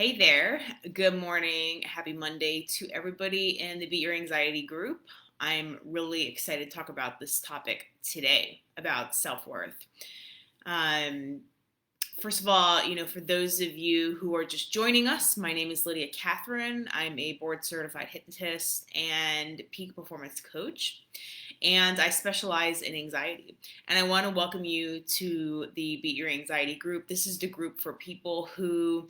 Hey there. Good morning. Happy Monday to everybody in the Beat Your Anxiety group. I'm really excited to talk about this topic today about self-worth. Um, First of all, for those of you who are just joining us, my name is Lydia Catherine. I'm a board certified hypnotist and peak performance coach, and I specialize in anxiety. And I want to welcome you to the Beat Your Anxiety group. This is the group for people who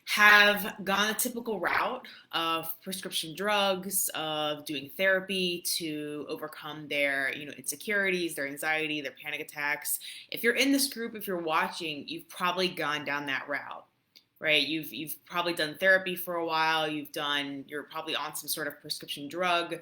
have gone a typical route of prescription drugs, of doing therapy to overcome their, insecurities, their anxiety, their panic attacks. If you're in this group, if you're watching, you've probably gone down that route, right? You've probably done therapy for a while. You're probably on some sort of prescription drug.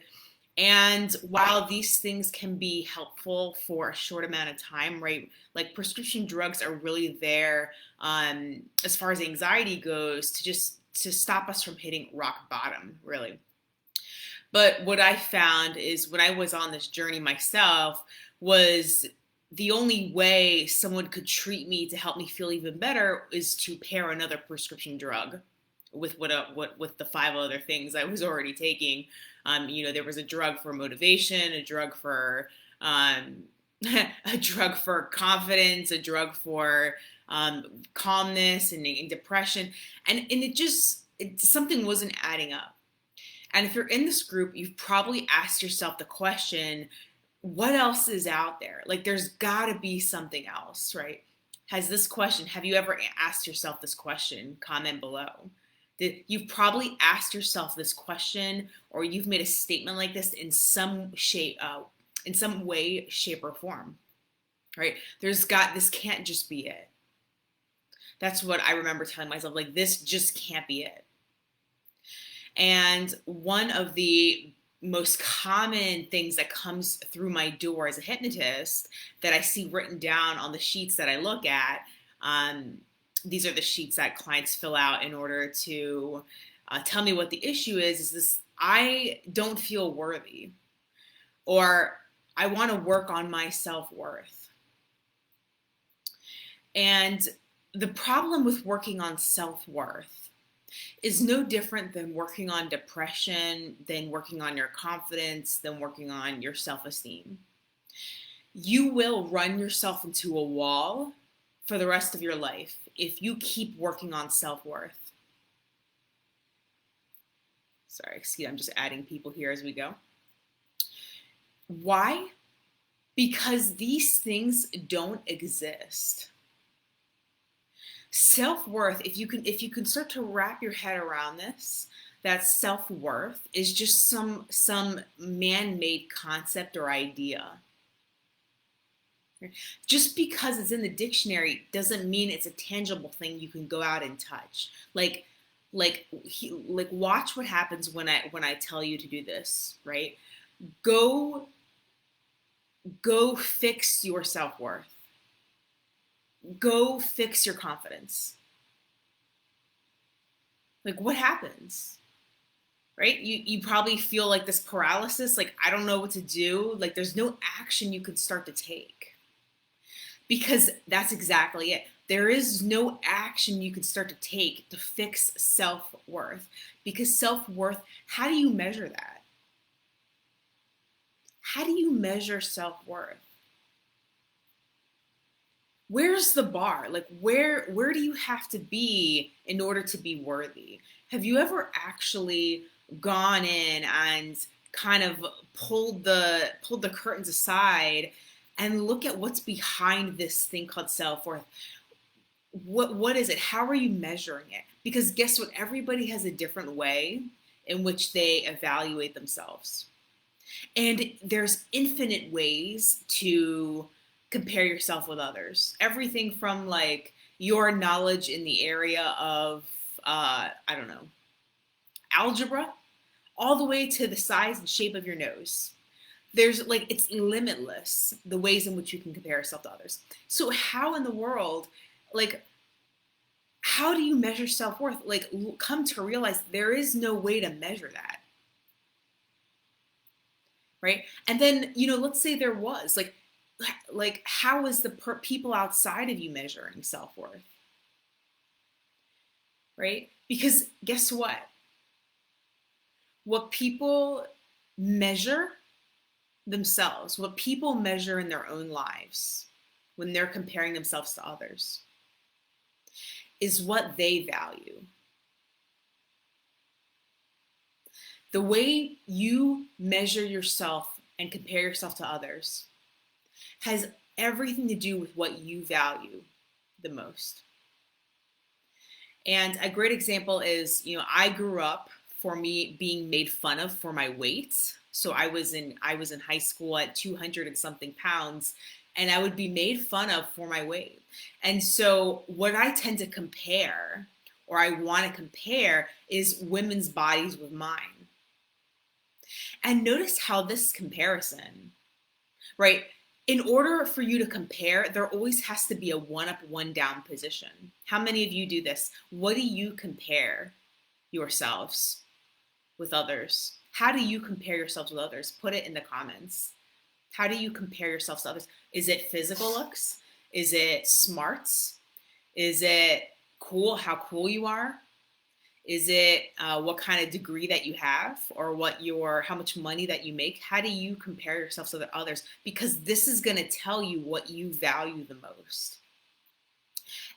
And while these things can be helpful for a short amount of time, right? Like prescription drugs are really there, as far as anxiety goes, to stop us from hitting rock bottom, really. But what I found is when I was on this journey myself was the only way someone could treat me to help me feel even better is to pair another prescription drug with what with the five other things I was already taking. There was a drug for motivation, a drug for a drug for confidence, a drug for calmness and depression, and something wasn't adding up. And if you're in this group, you've probably asked yourself the question, what else is out there? Like, there's got to be something else, right? Have you ever asked yourself this question? Comment below. You've probably asked yourself this question, or you've made a statement like this in some way, shape, or form, right? This can't just be it. That's what I remember telling myself, like, this just can't be it. And one of the most common things that comes through my door as a hypnotist that I see written down on the sheets that I look at, these are the sheets that clients fill out in order to tell me what the issue is this: I don't feel worthy, or I want to work on my self-worth. And the problem with working on self-worth is no different than working on depression, than working on your confidence, than working on your self-esteem. You will run yourself into a wall for the rest of your life if you keep working on self-worth. Sorry, excuse me, I'm just adding people here as we go. Why? Because these things don't exist. Self-worth, if you can start to wrap your head around this, that self-worth is just some man-made concept or idea. Just because it's in the dictionary doesn't mean it's a tangible thing you can go out and touch. Like watch what happens when I tell you to do this, right? Go fix your self-worth. Go fix your confidence. Like, what happens? Right? You probably feel like this paralysis, like, I don't know what to do. Like, there's no action you could start to take. Because that's exactly it. There is no action you can start to take to fix self-worth. Because self-worth, how do you measure that? How do you measure self-worth? Where's the bar? Like, where do you have to be in order to be worthy? Have you ever actually gone in and kind of pulled the curtains aside and look at what's behind this thing called self-worth? What is it? How are you measuring it? Because guess what? Everybody has a different way in which they evaluate themselves. And there's infinite ways to compare yourself with others. Everything from like your knowledge in the area of, I don't know, algebra, all the way to the size and shape of your nose. There's like, it's limitless, the ways in which you can compare yourself to others. So how in the world, like, how do you measure self-worth? Like, come to realize there is no way to measure that. Right? And then, let's say there was, like how is the people outside of you measuring self-worth? right? Because guess what? What people measure themselves, what people measure in their own lives when they're comparing themselves to others, is what they value. The way you measure yourself and compare yourself to others has everything to do with what you value the most. And a great example is, I grew up for me being made fun of for my weight. So I was in high school at 200 and something pounds, and I would be made fun of for my weight. And so what I tend to compare, or I want to compare, is women's bodies with mine. And notice how this comparison, right? In order for you to compare, there always has to be a one up, one down position. How many of you do this? What do you compare yourselves with others? How do you compare yourselves with others? Put it in the comments. How do you compare yourselves to others? Is it physical looks? Is it smarts? Is it cool, how cool you are? Is it what kind of degree that you have, or how much money that you make? How do you compare yourself to the others? Because this is going to tell you what you value the most.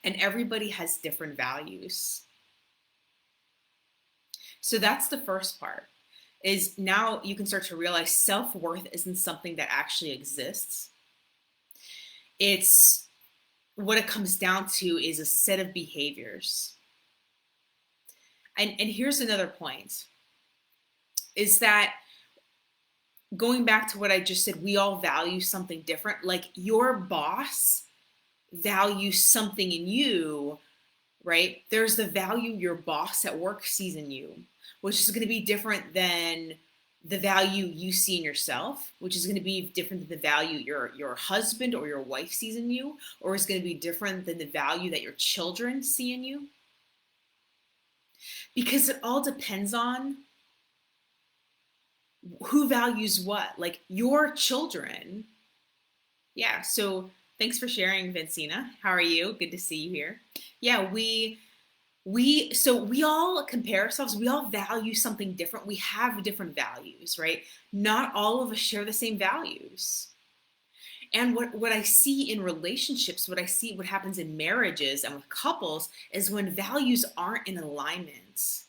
And everybody has different values. So that's the first part, is now you can start to realize self-worth isn't something that actually exists. It's what it comes down to is a set of behaviors. And here's another point, is that going back to what I just said, we all value something different. Like your boss values something in you, right? There's the value your boss at work sees in you, which is going to be different than the value you see in yourself, which is going to be different than the value your husband or your wife sees in you, or it's going to be different than the value that your children see in you. Because it all depends on who values what. Like your children. Yeah, so thanks for sharing, Vincina. How are you? Good to see you here. Yeah, we all compare ourselves. We all value something different. We have different values, right? Not all of us share the same values. And what I see in relationships, what happens in marriages and with couples, is when values aren't in alignment.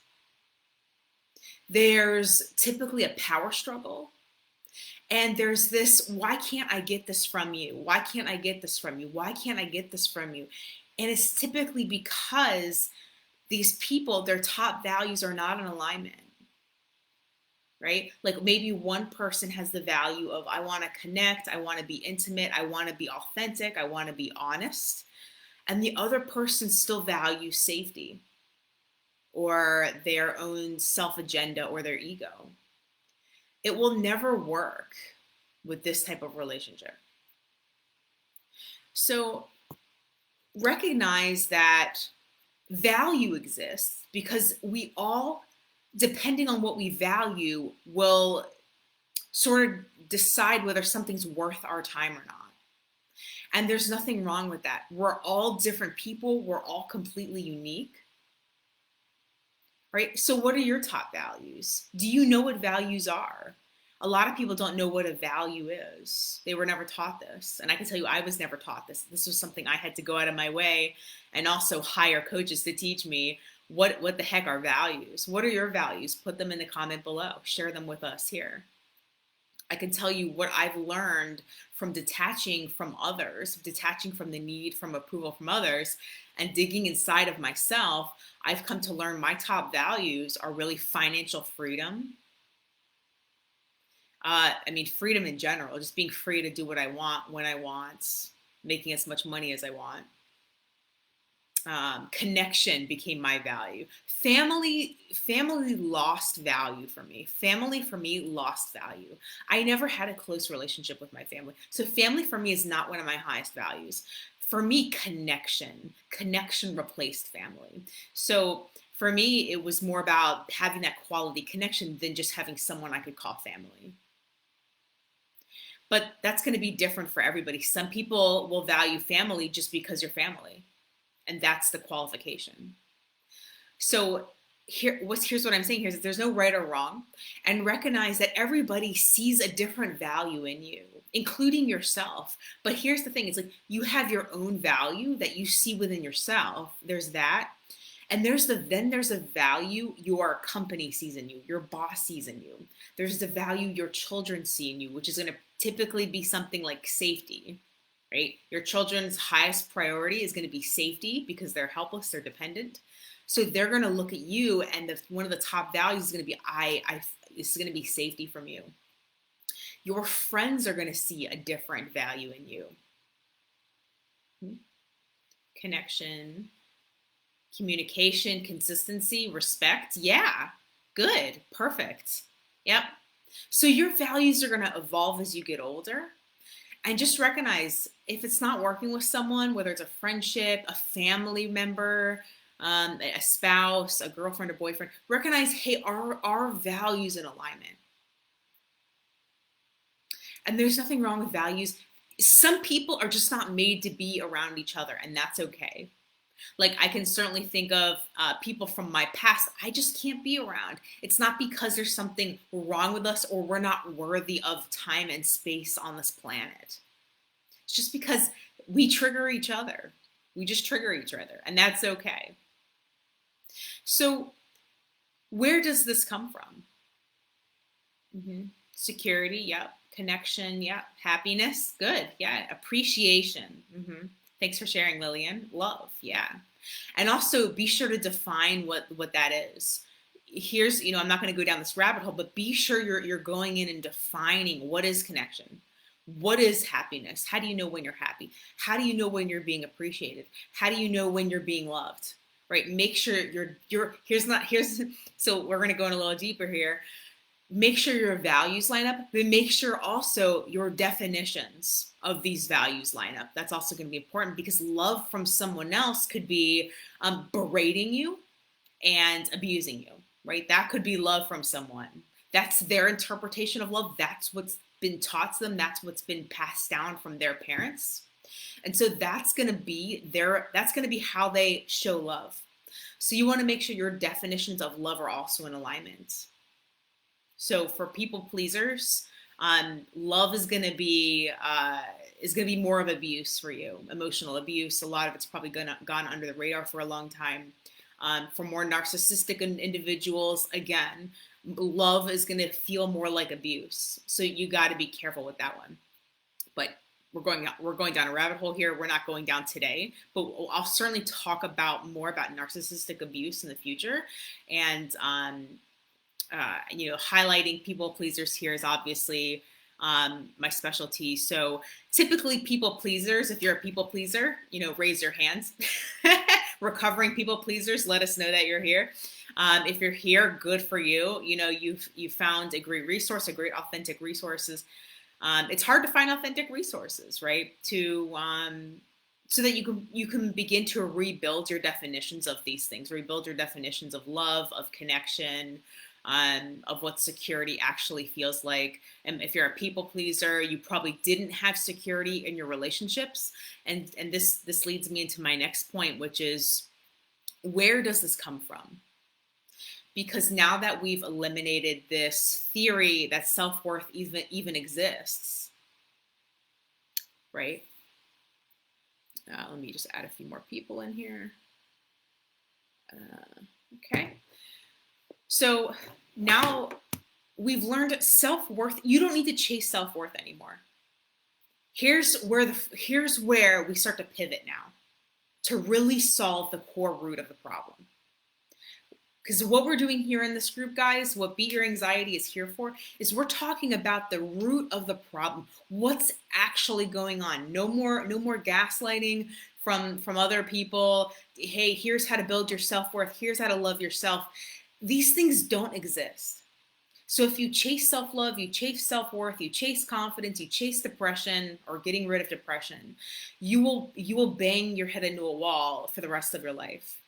There's typically a power struggle. And there's this, why can't I get this from you? Why can't I get this from you? Why can't I get this from you? And it's typically because these people, their top values are not in alignment. Right? Like maybe one person has the value of, I want to connect, I want to be intimate, I want to be authentic, I want to be honest. And the other person still values safety or their own self-agenda or their ego. It will never work with this type of relationship. So recognize that value exists because we all, depending on what we value, will sort of decide whether something's worth our time or not. And there's nothing wrong with that. We're all different people. We're all completely unique. Right? So what are your top values? Do you know what values are? A lot of people don't know what a value is. They were never taught this. And I can tell you, I was never taught this. This was something I had to go out of my way and also hire coaches to teach me what the heck are values. What are your values? Put them in the comment below. Share them with us here. I can tell you what I've learned from detaching from others, detaching from the need from approval from others, and digging inside of myself. I've come to learn my top values are really financial freedom. Freedom in general, just being free to do what I want, when I want, making as much money as I want. Connection became my value. Family lost value for me. Family for me lost value. I never had a close relationship with my family. So family for me is not one of my highest values. For me, connection replaced family. So for me, it was more about having that quality connection than just having someone I could call family. But that's going to be different for everybody. Some people will value family just because you're family. And that's the qualification. So here's what I'm saying here is that there's no right or wrong, and recognize that everybody sees a different value in you, including yourself. But here's the thing, it's like you have your own value that you see within yourself. There's that. And there's a value your company sees in you, your boss sees in you. There's the value your children see in you, which is going to typically be something like safety, right? Your children's highest priority is going to be safety because they're helpless, they're dependent. So they're going to look at you, and one of the top values is going to be it's going to be safety from you. Your friends are going to see a different value in you. Connection, communication, consistency, respect. Yeah, good, perfect. Yep. So your values are going to evolve as you get older. And just recognize if it's not working with someone, whether it's a friendship, a family member, a spouse, a girlfriend or boyfriend, recognize, hey, our values in alignment. And there's nothing wrong with values. Some people are just not made to be around each other, and that's okay. Like, I can certainly think of people from my past I just can't be around. It's not because there's something wrong with us or we're not worthy of time and space on this planet. It's just because we trigger each other. We just trigger each other, and that's okay. So where does this come from? Security, yep. Connection, yep. Happiness, good, yeah. Appreciation. Thanks for sharing, Lillian. Love, yeah. And also be sure to define what that is. Here's, I'm not going to go down this rabbit hole, but be sure you're going in and defining what is connection. What is happiness? How do you know when you're happy? How do you know when you're being appreciated? How do you know when you're being loved? Right? Make sure so we're going to go in a little deeper here. Make sure your values line up, but make sure also your definitions of these values line up. That's also going to be important, because love from someone else could be berating you and abusing you, right? That could be love from someone. That's their interpretation of love. That's what's been taught to them. That's what's been passed down from their parents. And so that's going to be how they show love. So you want to make sure your definitions of love are also in alignment. So for people pleasers, love is going to be more of abuse for you, emotional abuse. A lot of it's probably gone under the radar for a long time. For more narcissistic individuals, again, love is going to feel more like abuse. So you got to be careful with that one. But we're going down a rabbit hole here. We're not going down today, but I'll certainly talk more about narcissistic abuse in the future. And highlighting people pleasers here is obviously my specialty. So typically people pleasers, if you're a people pleaser, raise your hands. Recovering people pleasers, let us know that you're here. If you're here, good for you. You've found a great resource, a great authentic resources. It's hard to find authentic resources, right? So that you can begin to rebuild your definitions of these things, rebuild your definitions of love, of connection, of what security actually feels like. And if you're a people pleaser, you probably didn't have security in your relationships. And this leads me into my next point, which is, where does this come from? Because now that we've eliminated this theory that self-worth even exists, right? Let me just add a few more people in here. Okay. So now we've learned self-worth. You don't need to chase self-worth anymore. Here's where we start to pivot now to really solve the core root of the problem. Because what we're doing here in this group, guys, what Beat Your Anxiety is here for, is we're talking about the root of the problem. What's actually going on? No more gaslighting from other people. Hey, here's how to build your self-worth. Here's how to love yourself. These things don't exist. So if you chase self-love, you chase self-worth, you chase confidence, you chase depression or getting rid of depression, you will bang your head into a wall for the rest of your life.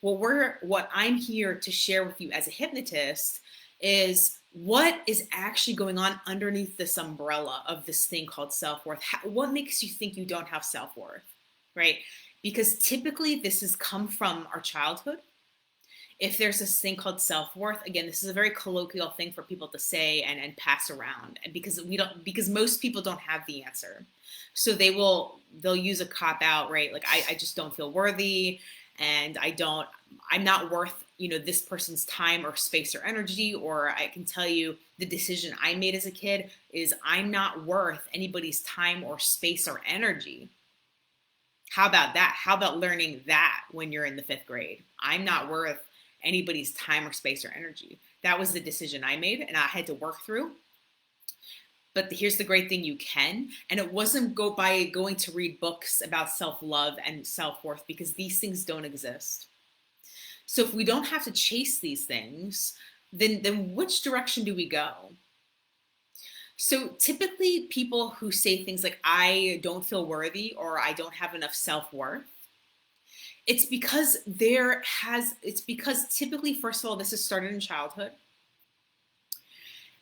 What I'm here to share with you as a hypnotist is what is actually going on underneath this umbrella of this thing called self-worth. What makes you think you don't have self-worth, right? Because typically this has come from our childhood. if there's this thing called self-worth, again, this is a very colloquial thing for people to say and pass around, and because most people don't have the answer. So they'll use a cop out, right? Like, I just don't feel worthy, and I'm not worth, this person's time or space or energy. Or I can tell you the decision I made as a kid is I'm not worth anybody's time or space or energy. How about that? How about learning that when you're in the 5th grade? I'm not worth anybody's time or space or energy. That was the decision I made, and I had to work through. But here's the great thing you can, and it wasn't by going to read books about self-love and self-worth, because these things don't exist. So if we don't have to chase these things, then which direction do we go? So typically people who say things like, I don't feel worthy, or I don't have enough self-worth, it's because typically, first of all, this is started in childhood.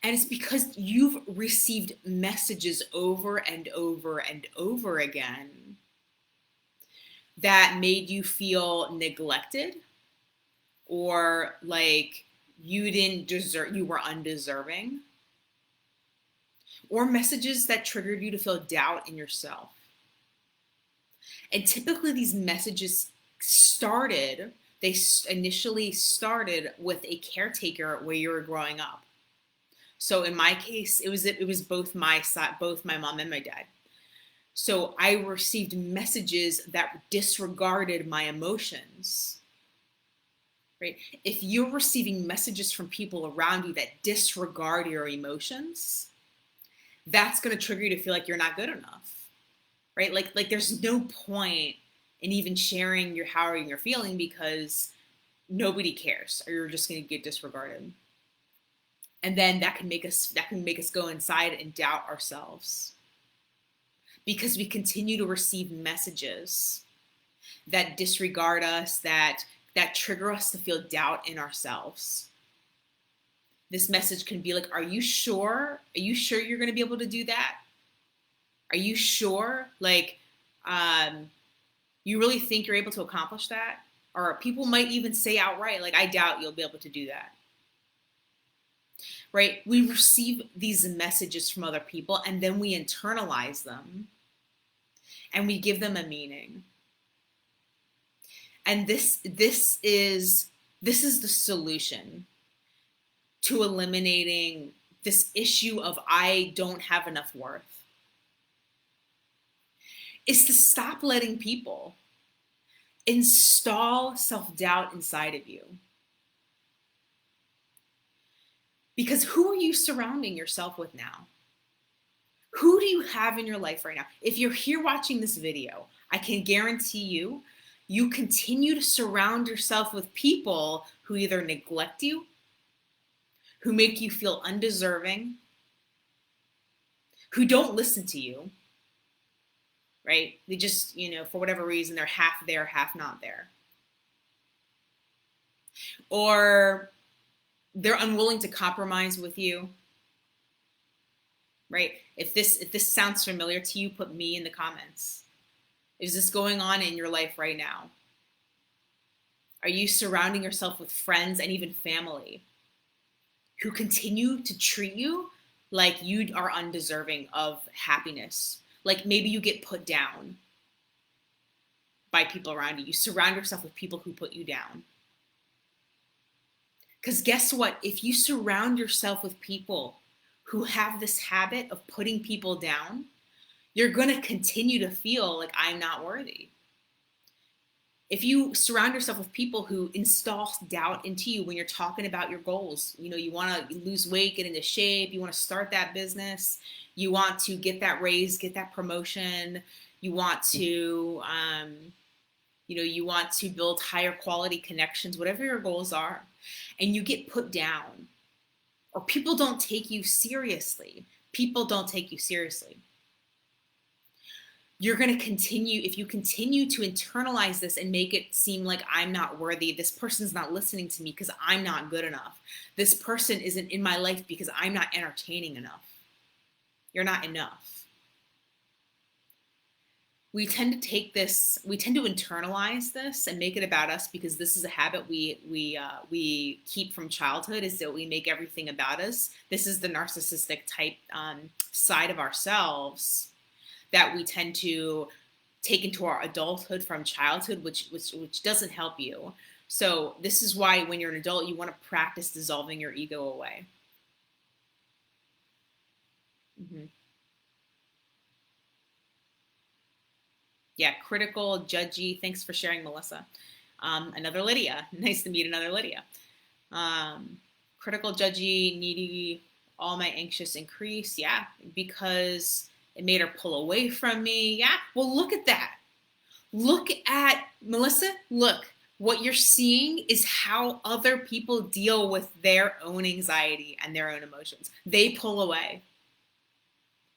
And it's because you've received messages over and over and over again that made you feel neglected, or like you were undeserving, or messages that triggered you to feel doubt in yourself. And typically these messages initially started with a caretaker where you were growing up. So in my case, it was both my mom and my dad. So I received messages that disregarded my emotions. Right? If you're receiving messages from people around you that disregard your emotions, that's going to trigger you to feel like you're not good enough. Right? Like there's no point in even sharing how you're feeling, because nobody cares, or you're just going to get disregarded. And then that can make us go inside and doubt ourselves, because we continue to receive messages that disregard us, that trigger us to feel doubt in ourselves. This message can be like, are you sure? Are you sure you're going to be able to do that? Are you sure? Like, you really think you're able to accomplish that? Or people might even say outright, like, I doubt you'll be able to do that. Right? We receive these messages from other people, and then we internalize them and we give them a meaning. And this is the solution to eliminating this issue of I don't have enough worth, is to stop letting people install self-doubt inside of you. Because who are you surrounding yourself with now? Who do you have in your life right now? If you're here watching this video, I can guarantee you continue to surround yourself with people who either neglect you, who make you feel undeserving, who don't listen to you, right? They just, for whatever reason, they're half there, half not there. Or they're unwilling to compromise with you, right? If this sounds familiar to you, put me in the comments. Is this going on in your life right now? Are you surrounding yourself with friends and even family who continue to treat you like you are undeserving of happiness? Like maybe you get put down by people around you. You surround yourself with people who put you down. Because guess what? If you surround yourself with people who have this habit of putting people down, you're going to continue to feel like I'm not worthy. If you surround yourself with people who install doubt into you when you're talking about your goals, you want to lose weight, get into shape, you want to start that business, you want to get that raise, get that promotion, you want to, you want to build higher quality connections, whatever your goals are, and you get put down, or people don't take you seriously. You're going to continue, if you continue to internalize this and make it seem like I'm not worthy, this person's not listening to me because I'm not good enough, this person isn't in my life because I'm not entertaining enough. You're not enough. we tend to take this, we tend to internalize this and make it about us, because this is a habit we keep from childhood, is that we make everything about us. This is the narcissistic type side of ourselves that we tend to take into our adulthood from childhood, which doesn't help you. So this is why when you're an adult, you want to practice dissolving your ego away. Mm-hmm. Yeah, critical, judgy. Thanks for sharing, Melissa. Another Lydia. Nice to meet another Lydia. Critical, judgy, needy, all my anxious increase. Yeah, because it made her pull away from me. Yeah, well, look at that. Look at, Melissa, look. What you're seeing is how other people deal with their own anxiety and their own emotions. They pull away.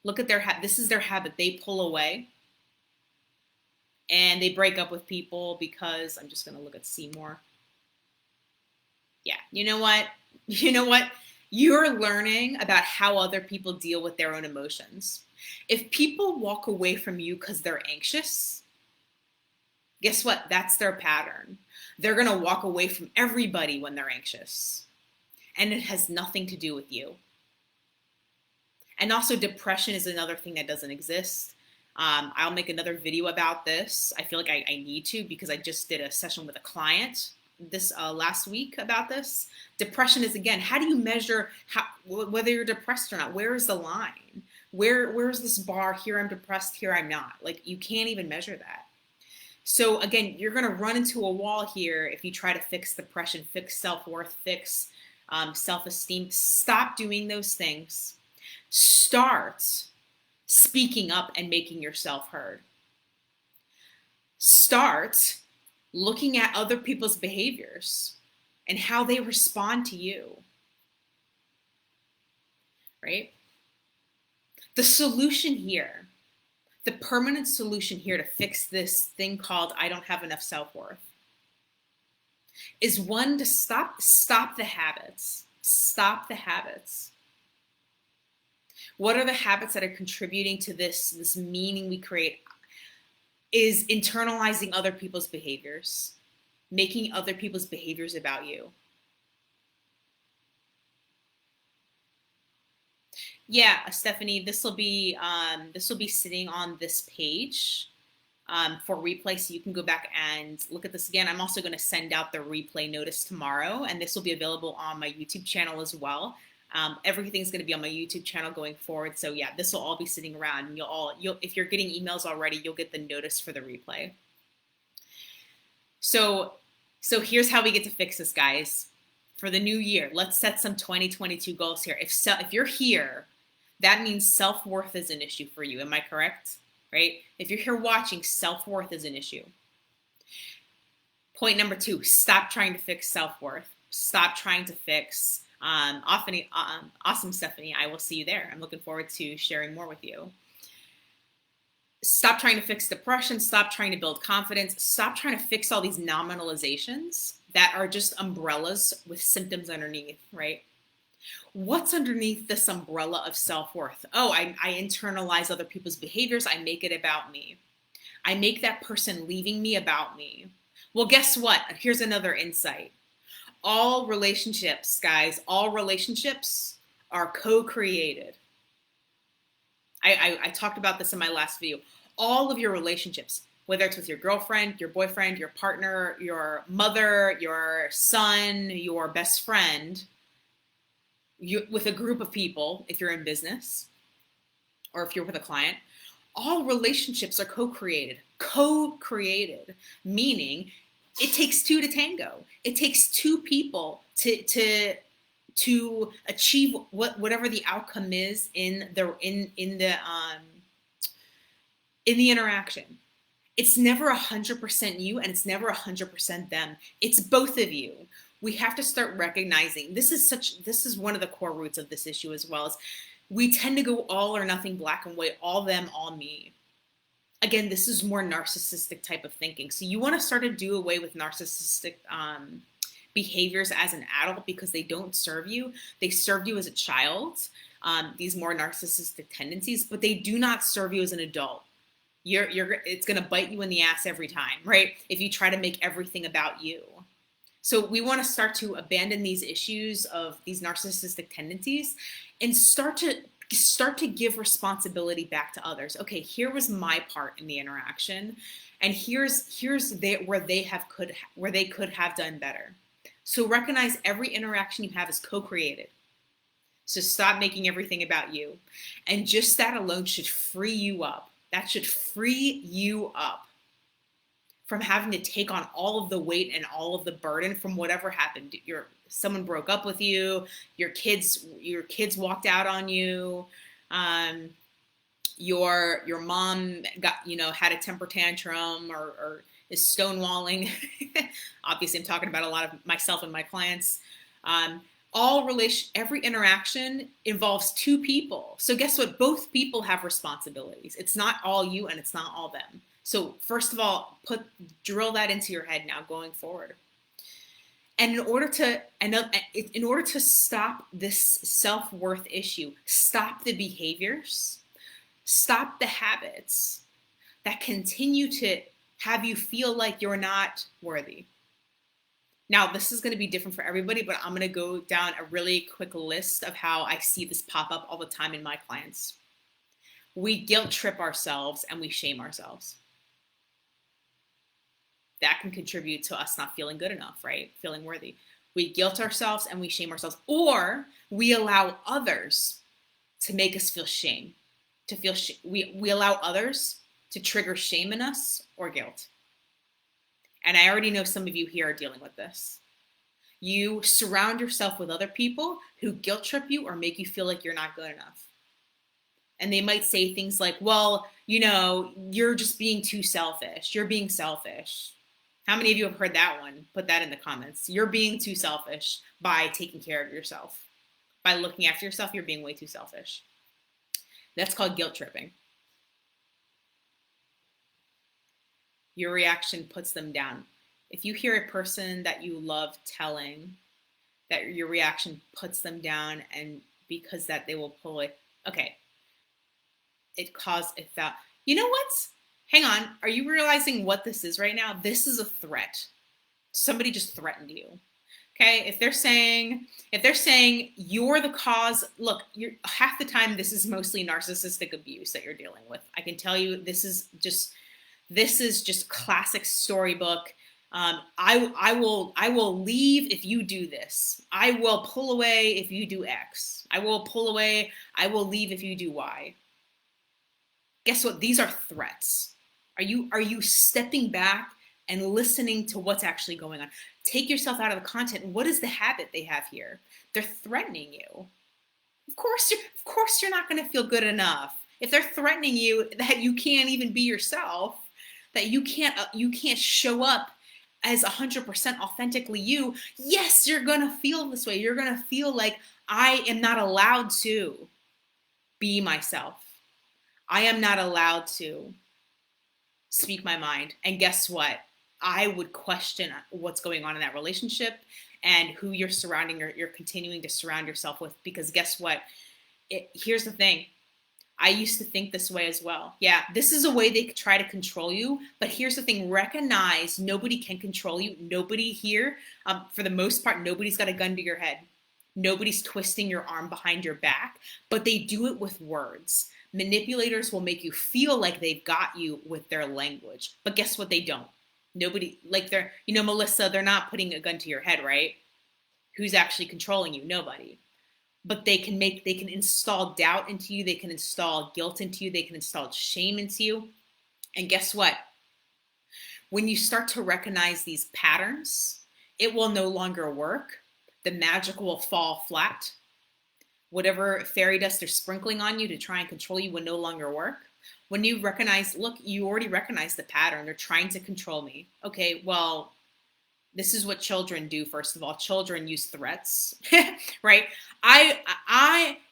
Look at their this is their habit. They pull away. And they break up with people because, I'm just going to look at Seymour. Yeah, you know what? You know what? You're learning about how other people deal with their own emotions. If people walk away from you because they're anxious, guess what? That's their pattern. They're going to walk away from everybody when they're anxious. And it has nothing to do with you. And also, depression is another thing that doesn't exist. I'll make another video about this. I feel like I need to, because I just did a session with a client this last week about this. Depression is, again, how do you measure whether you're depressed or not? Where is the line? Where's this bar? Here I'm depressed, here I'm not. Like, you can't even measure that. So again, you're going to run into a wall here if you try to fix depression, fix self-worth, fix self-esteem. Stop doing those things. Start speaking up and making yourself heard. Start looking at other people's behaviors and how they respond to you, right? The solution here, the permanent solution here to fix this thing called I don't have enough self-worth, is one, to stop the habits. Stop the habits. What are the habits that are contributing to this meaning we create? Is internalizing other people's behaviors, making other people's behaviors about you. Yeah, Stephanie, this will be sitting on this page for replay, so you can go back and look at this again. I'm also going to send out the replay notice tomorrow, and this will be available on my YouTube channel as well. Everything's going to be on my YouTube channel going forward. So yeah, this will all be sitting around, and you'll if you're getting emails already, you'll get the notice for the replay. So here's how we get to fix this, guys. For the new year, let's set some 2022 goals here. If you're here, that means self-worth is an issue for you. Am I correct? Right? If you're here watching, self-worth is an issue. Point number 2, stop trying to fix self-worth. Stop trying to fix awesome, Stephanie. I will see you there. I'm looking forward to sharing more with you. Stop trying to fix depression. Stop trying to build confidence. Stop trying to fix all these nominalizations that are just umbrellas with symptoms underneath, right? What's underneath this umbrella of self-worth? Oh, I internalize other people's behaviors. I make it about me. I make that person leaving me about me. Well, guess what? Here's another insight. All relationships, guys, all relationships are co-created. I talked about this in my last video. All of your relationships, whether it's with your girlfriend, your boyfriend, your partner, your mother, your son, your best friend, with a group of people, if you're in business, or if you're with a client, all relationships are co-created. Co-created, meaning it takes two to tango. It takes two people to achieve whatever the outcome is in the interaction. It's never 100% you, and it's never 100% them. It's both of you. We have to start recognizing this is one of the core roots of this issue as well. As we tend to go all or nothing, black and white, all them, all me. Again, this is more narcissistic type of thinking. So you want to start to do away with narcissistic behaviors as an adult, because they don't serve you. They served you as a child, these more narcissistic tendencies, but they do not serve you as an adult. It's going to bite you in the ass every time, right? If you try to make everything about you. So we want to start to abandon these issues of these narcissistic tendencies and start to give responsibility back to others. Okay, here was my part in the interaction, and here's where they could have done better. So recognize every interaction you have is co-created. So stop making everything about you. And just that alone should free you up. That should free you up from having to take on all of the weight and all of the burden from whatever happened. Someone broke up with you, your kids walked out on you, your mom had a temper tantrum or is stonewalling. Obviously, I'm talking about a lot of myself and my clients. Every interaction involves two people. So guess what? Both people have responsibilities. It's not all you and it's not all them. So first of all, drill that into your head now going forward. And in order to stop this self-worth issue, stop the behaviors, stop the habits that continue to have you feel like you're not worthy. Now, this is going to be different for everybody, but I'm going to go down a really quick list of how I see this pop up all the time in my clients. We guilt trip ourselves and we shame ourselves. That can contribute to us not feeling good enough, right? Feeling worthy. We guilt ourselves and we shame ourselves, or we allow others to make us feel shame. We allow others to trigger shame in us or guilt. And I already know some of you here are dealing with this. You surround yourself with other people who guilt trip you or make you feel like you're not good enough. And they might say things like, well, you're just being too selfish. You're being selfish. How many of you have heard that one? Put that in the comments. You're being too selfish by taking care of yourself. By looking after yourself, you're being way too selfish. That's called guilt tripping. Your reaction puts them down. If you hear a person that you love telling that your reaction puts them down, and because that they will pull it, okay, it felt, you know what? Hang on, are you realizing what this is right now? This is a threat. Somebody just threatened you. Okay, if they're saying you're the cause, look, half the time this is mostly narcissistic abuse that you're dealing with. I can tell you this is just classic storybook. I will leave if you do this. I will pull away if you do X. I will pull away. I will leave if you do Y. Guess what? These are threats. Are you stepping back and listening to what's actually going on? Take yourself out of the content. What is the habit they have here? They're threatening you. Of course you're not going to feel good enough. If they're threatening you that you can't even be yourself, that you can't show up as 100% authentically you, yes, you're going to feel this way. You're going to feel like I am not allowed to be myself. I am not allowed to speak my mind. And guess what? I would question what's going on in that relationship and who you're continuing to surround yourself with, because guess what? Here's the thing. I used to think this way as well. Yeah, this is a way they could try to control you. But here's the thing. Recognize nobody can control you. Nobody here, for the most part, nobody's got a gun to your head. Nobody's twisting your arm behind your back, but they do it with words. Manipulators will make you feel like they've got you with their language. But guess what? They don't. Nobody, like Melissa, they're not putting a gun to your head, right? Who's actually controlling you? Nobody. But they can install doubt into you. They can install guilt into you. They can install shame into you. And guess what? When you start to recognize these patterns, it will no longer work. The magic will fall flat. Whatever fairy dust they're sprinkling on you to try and control you will no longer work. When you recognize, look, you already recognize the pattern. They're trying to control me. Okay, well, this is what children do. First of all, children use threats, right?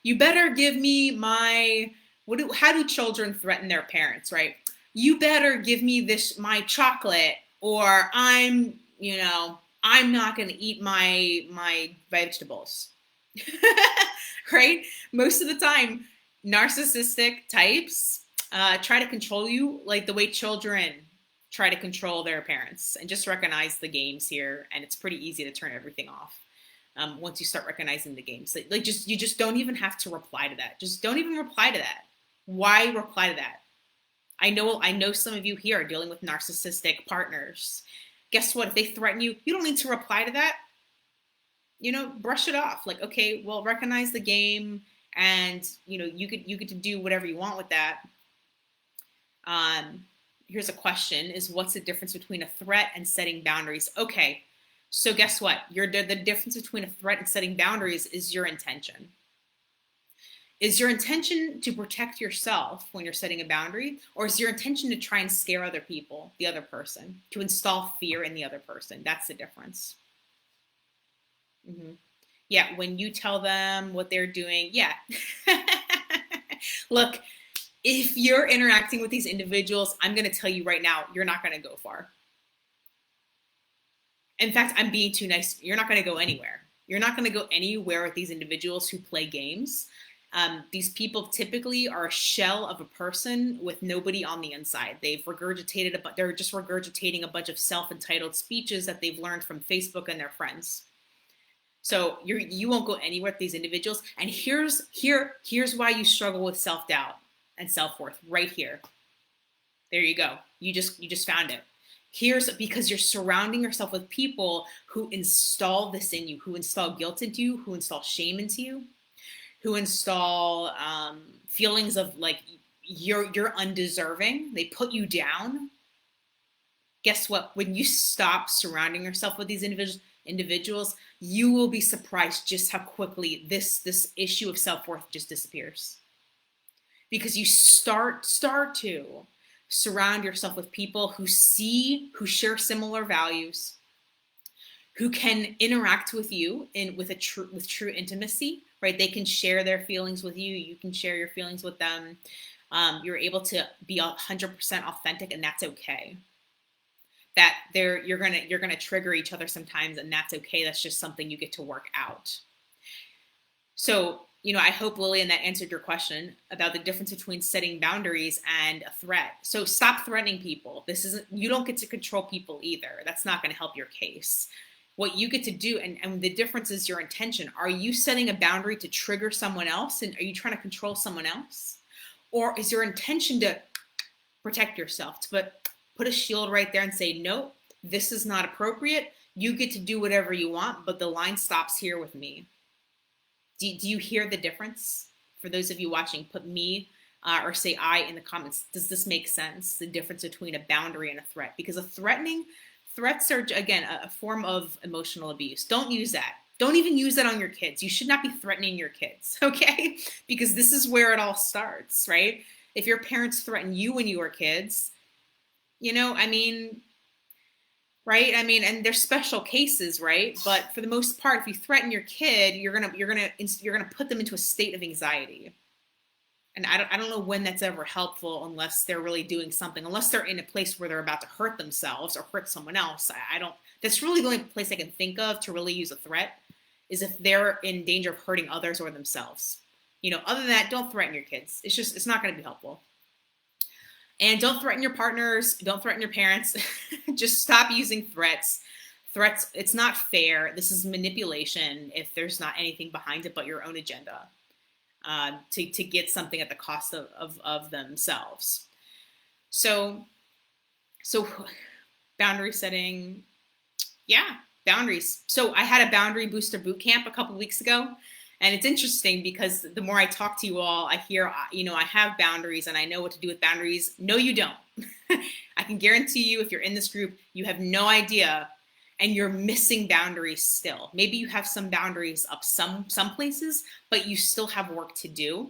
You better give me how do children threaten their parents, right? You better give me my chocolate, or I'm not going to eat my vegetables, right? Most of the time, narcissistic types, try to control you like the way children try to control their parents, and just recognize the games here. And it's pretty easy to turn everything off once you start recognizing the games. Like you just don't even have to reply to that. Just don't even reply to that. Why reply to that? I know some of you here are dealing with narcissistic partners. Guess what? If they threaten you, you don't need to reply to that. Brush it off. Like, okay, well, recognize the game, and you get to do whatever you want with that. Here's a question: is what's the difference between a threat and setting boundaries? Okay, so guess what? The difference between a threat and setting boundaries is your intention. Is your intention to protect yourself when you're setting a boundary, or is your intention to try and scare other people, the other person, to install fear in the other person? That's the difference. Yeah, when you tell them what they're doing, yeah. Look, if you're interacting with these individuals, I'm going to tell you right now, you're not going to go far. In fact, I'm being too nice. You're not going to go anywhere. You're not going to go anywhere with these individuals who play games. These people typically are a shell of a person with nobody on the inside. They're just regurgitating a bunch of self-entitled speeches that they've learned from Facebook and their friends. So you won't go anywhere with these individuals. And here's why you struggle with self-doubt and self-worth right here. There you go. You just found it. Here's because you're surrounding yourself with people who install this in you, who install guilt into you, who install shame into you, who install feelings of like you're undeserving. They put you down. Guess what? When you stop surrounding yourself with these individuals, you will be surprised just how quickly this issue of self-worth just disappears. Because you start to surround yourself with people who share similar values, who can interact with you with true intimacy, right? They can share their feelings with you. You can share your feelings with them. You're able to be 100% authentic, and that's okay. That you're gonna trigger each other sometimes, and that's okay. That's just something you get to work out. So, I hope, Lillian, that answered your question about the difference between setting boundaries and a threat. So stop threatening people. You don't get to control people either. That's not going to help your case. What you get to do, and the difference is your intention. Are you setting a boundary to trigger someone else? And are you trying to control someone else? Or is your intention to protect yourself, to put a shield right there and say, no, this is not appropriate. You get to do whatever you want, but the line stops here with me. Do you hear the difference? For those of you watching, put me or say I in the comments. Does this make sense? The difference between a boundary and a threat? Because threats are, again, a form of emotional abuse. Don't use that. Don't even use that on your kids. You should not be threatening your kids, okay? Because this is where it all starts, right? If your parents threatened you when you were kids, right? And there's special cases, right? But for the most part, if you threaten your kid, you're gonna put them into a state of anxiety. And I don't know when that's ever helpful, unless they're really doing something, unless they're in a place where they're about to hurt themselves or hurt someone else. That's really the only place I can think of to really use a threat, is if they're in danger of hurting others or themselves. Other than that, don't threaten your kids. It's not going to be helpful. And don't threaten your partners. Don't threaten your parents. Just stop using threats. Threats, it's not fair. This is manipulation if there's not anything behind it but your own agenda to get something at the cost of themselves. So boundary setting, yeah, boundaries. So I had a boundary booster boot camp a couple weeks ago. And it's interesting because the more I talk to you all, I hear, I have boundaries and I know what to do with boundaries. No, you don't. I can guarantee you, if you're in this group, you have no idea and you're missing boundaries still. Maybe you have some boundaries up some places, but you still have work to do.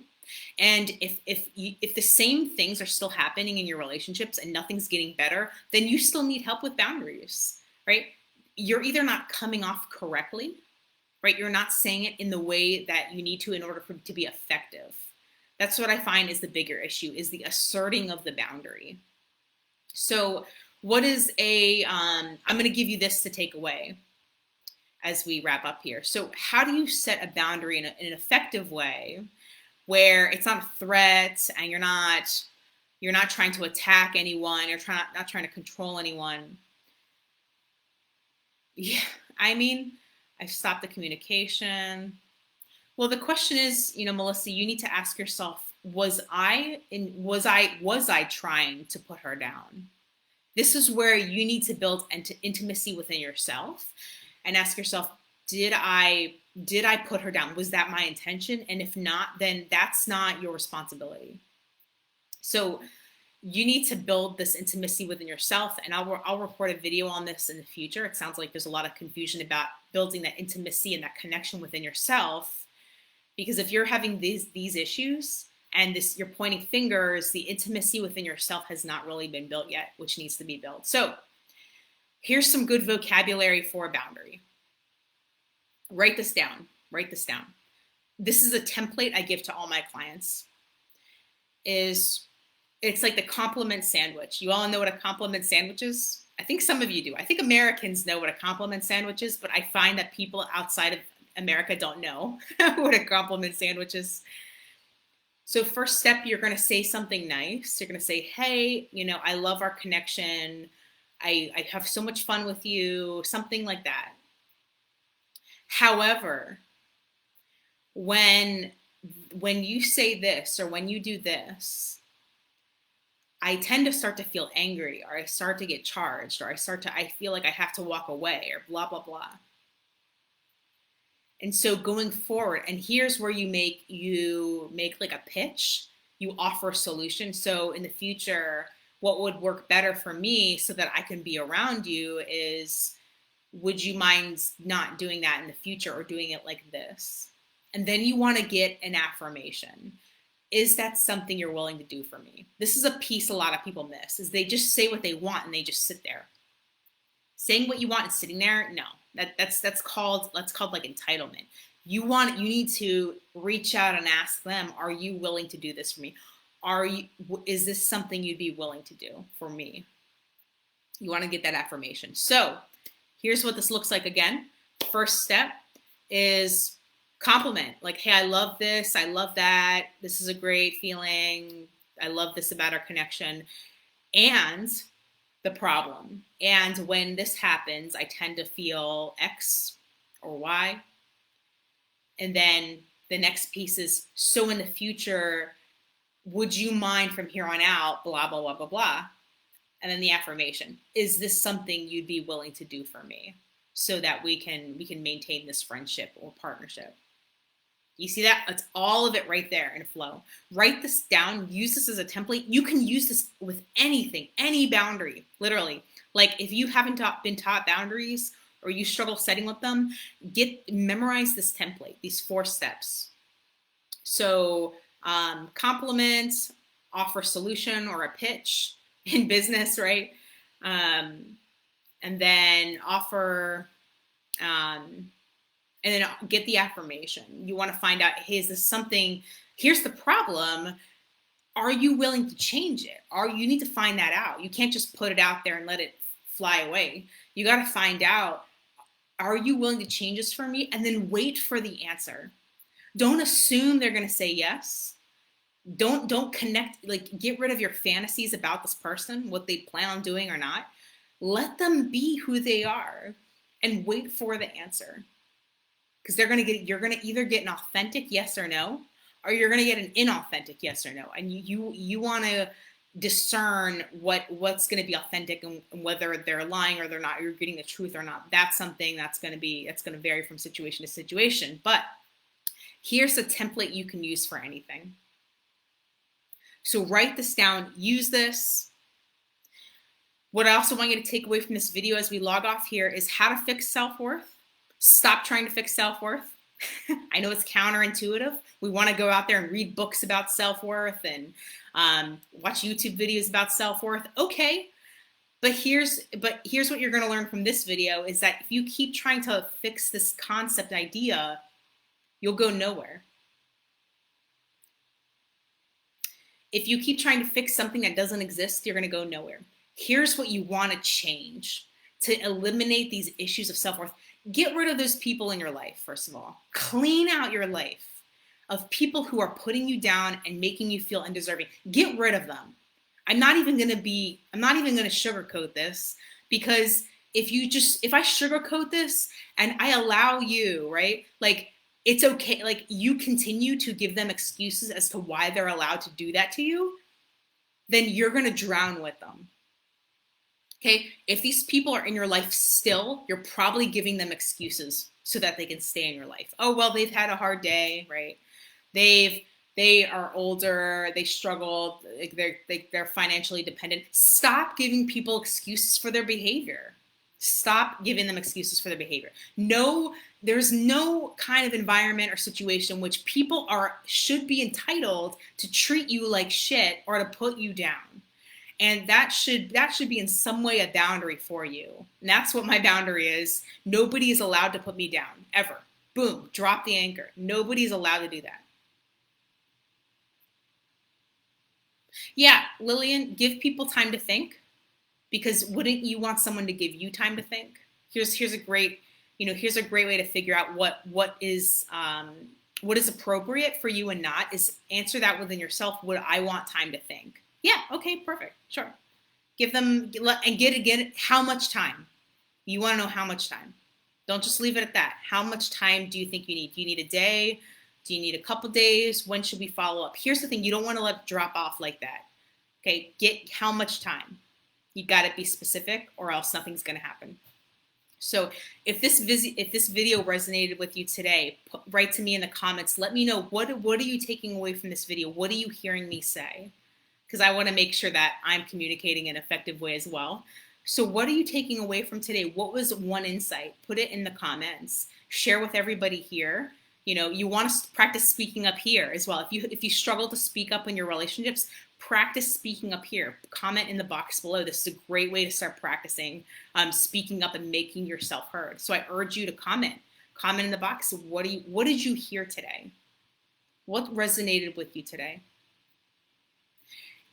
And if the same things are still happening in your relationships and nothing's getting better, then you still need help with boundaries, right? You're either not coming off correctly, right? You're not saying it in the way that you need to in order for it to be effective. That's what I find is the bigger issue, is the asserting of the boundary. So what is I'm going to give you this to take away as we wrap up here. So how do you set a boundary in an effective way where it's not a threat and you're not, You're not trying to attack anyone. You're not trying to control anyone. Yeah, I mean, I've stopped the communication. Well, the question is, Melissa, you need to ask yourself, was I trying to put her down? This is where you need to build intimacy within yourself and ask yourself, did I put her down? Was that my intention? And if not, then that's not your responsibility. So you need to build this intimacy within yourself, and I'll record a video on this in the future. It sounds like there's a lot of confusion about building that intimacy and that connection within yourself, because if you're having these issues and you're pointing fingers, the intimacy within yourself has not really been built yet, which needs to be built. So here's some good vocabulary for a boundary. Write this down. Write this down. This is a template I give to all my clients. It's like the compliment sandwich. You all know what a compliment sandwich is? I think some of you do. I think Americans know what a compliment sandwich is, but I find that people outside of America don't know what a compliment sandwich is. So first step, you're going to say something nice. You're going to say, hey, I love our connection. I have so much fun with you, something like that. However, when you say this or when you do this, I tend to start to feel angry, or I start to get charged, or I feel like I have to walk away, or blah, blah, blah. And so going forward, and here's where you make like a pitch, you offer a solution. So in the future, what would work better for me so that I can be around you is, would you mind not doing that in the future or doing it like this? And then you want to get an affirmation. Is that something you're willing to do for me? This is a piece a lot of people miss, is they just say what they want and they just sit there. Saying what you want and sitting there, no. That's called like entitlement. You need to reach out and ask them, are you willing to do this for me? Is this something you'd be willing to do for me? You want to get that affirmation. So here's what this looks like again. First step is compliment. Like, hey, I love this. I love that. This is a great feeling. I love this about our connection. And the problem. And when this happens, I tend to feel X or Y. And then the next piece is, so in the future, would you mind from here on out, blah, blah, blah, blah, blah. And then the affirmation. Is this something you'd be willing to do for me so that we can maintain this friendship or partnership? You see that? It's all of it right there in flow. Write this down. Use this as a template. You can use this with anything, any boundary, literally. Like if you haven't been taught boundaries or you struggle setting with them, memorize this template, these 4 steps. So compliment, offer solution or a pitch in business, right? And then offer... and then get the affirmation. You want to find out, hey, is this something, here's the problem. Are you willing to change it? You need to find that out. You can't just put it out there and let it fly away. You got to find out, are you willing to change this for me? And then wait for the answer. Don't assume they're going to say yes. Don't connect, like get rid of your fantasies about this person, what they plan on doing or not. Let them be who they are and wait for the answer. Because you're going to either get an authentic yes or no, or you're going to get an inauthentic yes or no. And you want to discern what's going to be authentic and whether they're lying or they're not, you're getting the truth or not. That's something that's going to vary from situation to situation. But here's a template you can use for anything. So write this down, use this. What I also want you to take away from this video as we log off here is how to fix self-worth. Stop trying to fix self-worth. I know it's counterintuitive. We want to go out there and read books about self-worth and watch YouTube videos about self-worth. Okay, but here's what you're going to learn from this video is that if you keep trying to fix this concept idea, you'll go nowhere. If you keep trying to fix something that doesn't exist, you're going to go nowhere. Here's what you want to change to eliminate these issues of self-worth. Get rid of those people in your life, first of all. Clean out your life of people who are putting you down and making you feel undeserving. Get rid of them. I'm not even going to sugarcoat this, because if I sugarcoat this and I allow you, right? Like, it's okay. Like, you continue to give them excuses as to why they're allowed to do that to you, then you're going to drown with them. Okay. If these people are in your life still, you're probably giving them excuses so that they can stay in your life. Oh, well, they've had a hard day, right? They are older, they struggle, like they're financially dependent. Stop giving people excuses for their behavior. Stop giving them excuses for their behavior. No, there's no kind of environment or situation which people should be entitled to treat you like shit or to put you down. And that should be in some way a boundary for you. And that's what my boundary is. Nobody is allowed to put me down, ever. Boom, drop the anchor. Nobody's allowed to do that. Yeah, Lillian, give people time to think, because wouldn't you want someone to give you time to think? Here's a great way to figure out what is appropriate for you and not, is answer that within yourself. Would I want time to think? Yeah, okay, perfect, sure. Give them, and get how much time? You want to know how much time. Don't just leave it at that. How much time do you think you need? Do you need a day? Do you need a couple days? When should we follow up? Here's the thing. You don't want to let it drop off like that. Okay, get how much time. You got to be specific, or else nothing's going to happen. So if this video resonated with you today, write to me in the comments. Let me know, what are you taking away from this video? What are you hearing me say? Because I want to make sure that I'm communicating in an effective way as well. So what are you taking away from today? What was one insight? Put it in the comments. Share with everybody here. You want to practice speaking up here as well. If you struggle to speak up in your relationships, practice speaking up here. Comment in the box below. This is a great way to start practicing speaking up and making yourself heard. So I urge you to comment in the box. What did you hear today? What resonated with you today?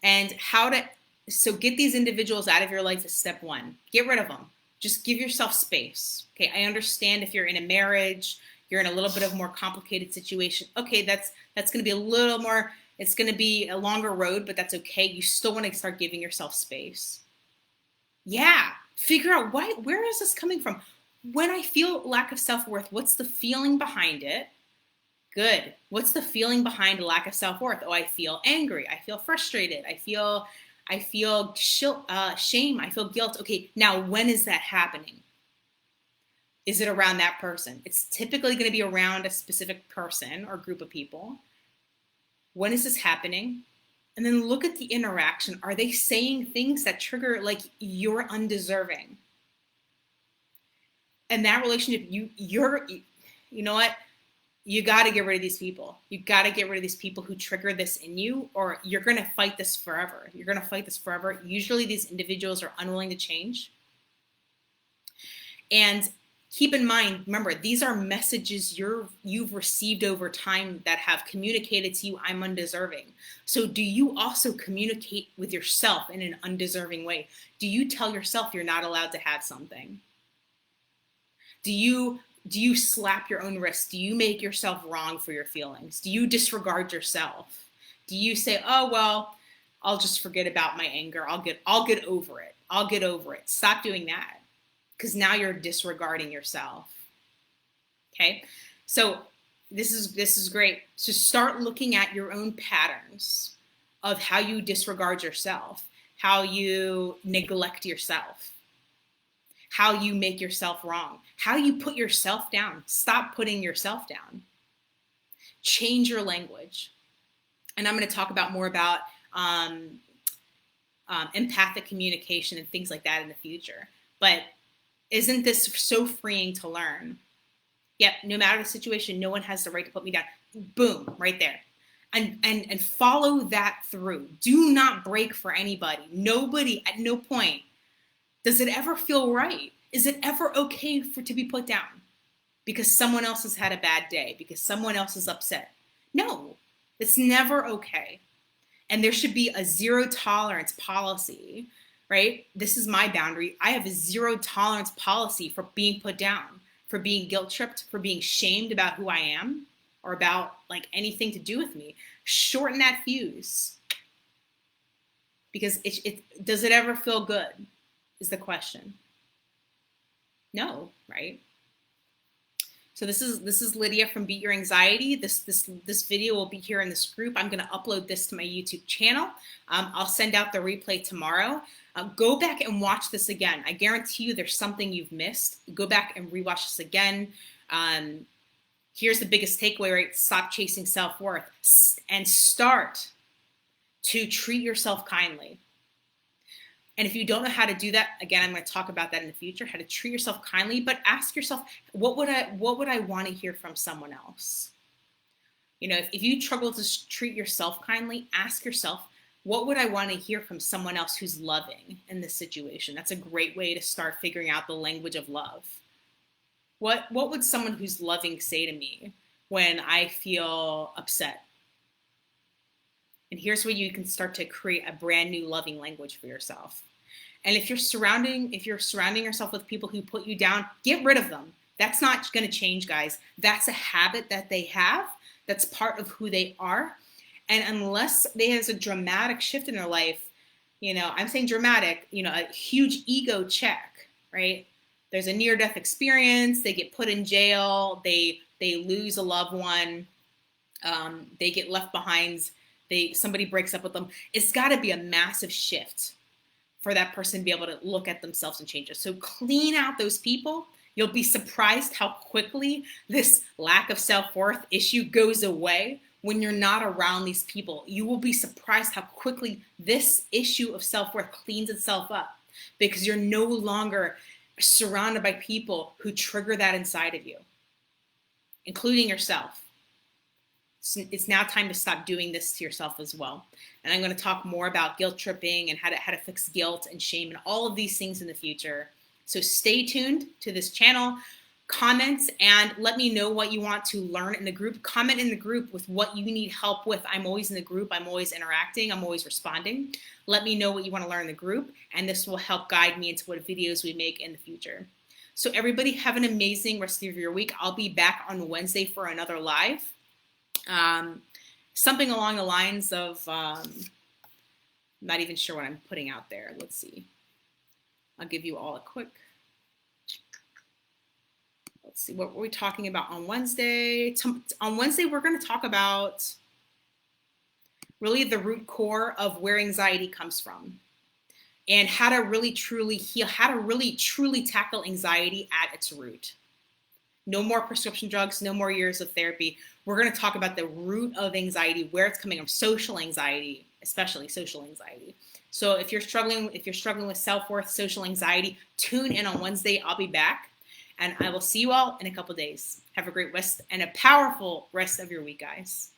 And so get these individuals out of your life is step one. Get rid of them. Just give yourself space. Okay, I understand if you're in a marriage, you're in a little bit of a more complicated situation. Okay, that's going to be a little more, it's going to be a longer road, but that's okay. You still want to start giving yourself space. Yeah, figure out where is this coming from? When I feel lack of self-worth, what's the feeling behind it? Good. What's the feeling behind a lack of self-worth? Oh, I feel angry. I feel frustrated. I feel shame. I feel guilt. Okay, now when is that happening? Is it around that person? It's typically going to be around a specific person or group of people. When is this happening? And then look at the interaction. Are they saying things that trigger, like, you're undeserving? And that relationship, you know what? You got to get rid of these people. You got to get rid of these people who trigger this in you, or you're going to fight this forever. You're going to fight this forever. Usually these individuals are unwilling to change. And keep in mind, remember, these are messages you've received over time that have communicated to you, I'm undeserving. So do you also communicate with yourself in an undeserving way? Do you tell yourself you're not allowed to have something? Do you slap your own wrist? Do you make yourself wrong for your feelings? Do you disregard yourself? Do you say, oh, well, I'll just forget about my anger. I'll get over it. I'll get over it. Stop doing that, because now you're disregarding yourself. Okay. So this is great. So start looking at your own patterns of how you disregard yourself, how you neglect yourself, how you make yourself wrong, how you put yourself down. Stop putting yourself down. Change your language. And I'm going to talk more about empathic communication and things like that in the future. But isn't this so freeing to learn? Yep, no matter the situation, no one has the right to put me down. Boom, right there. And follow that through. Do not break for anybody. Nobody, at no point does it ever feel right. Is it ever okay to be put down because someone else has had a bad day, because someone else is upset? No, it's never okay. And there should be a zero tolerance policy, right? This is my boundary. I have a zero tolerance policy for being put down, for being guilt tripped, for being shamed about who I am or about like anything to do with me. Shorten that fuse. Because does it ever feel good is the question. No, right? So this is Lydia from Beat Your Anxiety. This video will be here in this group. I'm going to upload this to my YouTube channel. I'll send out the replay tomorrow. Go back and watch this again. I guarantee you there's something you've missed. Go back and rewatch this again. Here's the biggest takeaway, right? Stop chasing self-worth and start to treat yourself kindly. And if you don't know how to do that, again, I'm going to talk about that in the future, how to treat yourself kindly, but ask yourself, what would I want to hear from someone else? You know, if you struggle to treat yourself kindly, ask yourself, what would I want to hear from someone else who's loving in this situation? That's a great way to start figuring out the language of love. What would someone who's loving say to me when I feel upset? And here's where you can start to create a brand new loving language for yourself. And if you're surrounding yourself with people who put you down, get rid of them. That's not going to change, guys. That's a habit that they have. That's part of who they are. And unless there's a dramatic shift in their life, you know, I'm saying dramatic, you know, a huge ego check, right? There's a near-death experience. They get put in jail. They lose a loved one. They get left behind. Somebody breaks up with them. It's got to be a massive shift for that person to be able to look at themselves and change it. So clean out those people. You'll be surprised how quickly this lack of self-worth issue goes away when you're not around these people. You will be surprised how quickly this issue of self-worth cleans itself up because you're no longer surrounded by people who trigger that inside of you, including yourself. It's now time to stop doing this to yourself as well. And I'm going to talk more about guilt tripping and how to fix guilt and shame and all of these things in the future. So stay tuned to this channel, comment, and let me know what you want to learn in the group. Comment in the group with what you need help with. I'm always in the group. I'm always interacting. I'm always responding. Let me know what you want to learn in the group, and this will help guide me into what videos we make in the future. So everybody have an amazing rest of your week. I'll be back on Wednesday for another live. Something along the lines of, not even sure what I'm putting out there. Let's see. I'll give you all a quick, let's see, what were we talking about on Wednesday? On Wednesday, we're going to talk about really the root core of where anxiety comes from and how to really truly heal, how to really truly tackle anxiety at its root. No more prescription drugs, no more years of therapy. We're going to talk about the root of anxiety, where it's coming from, social anxiety, especially social anxiety. So if you're struggling with self-worth, social anxiety, tune in on Wednesday. I'll be back, and I will see you all in a couple days. Have a great rest and a powerful rest of your week, guys.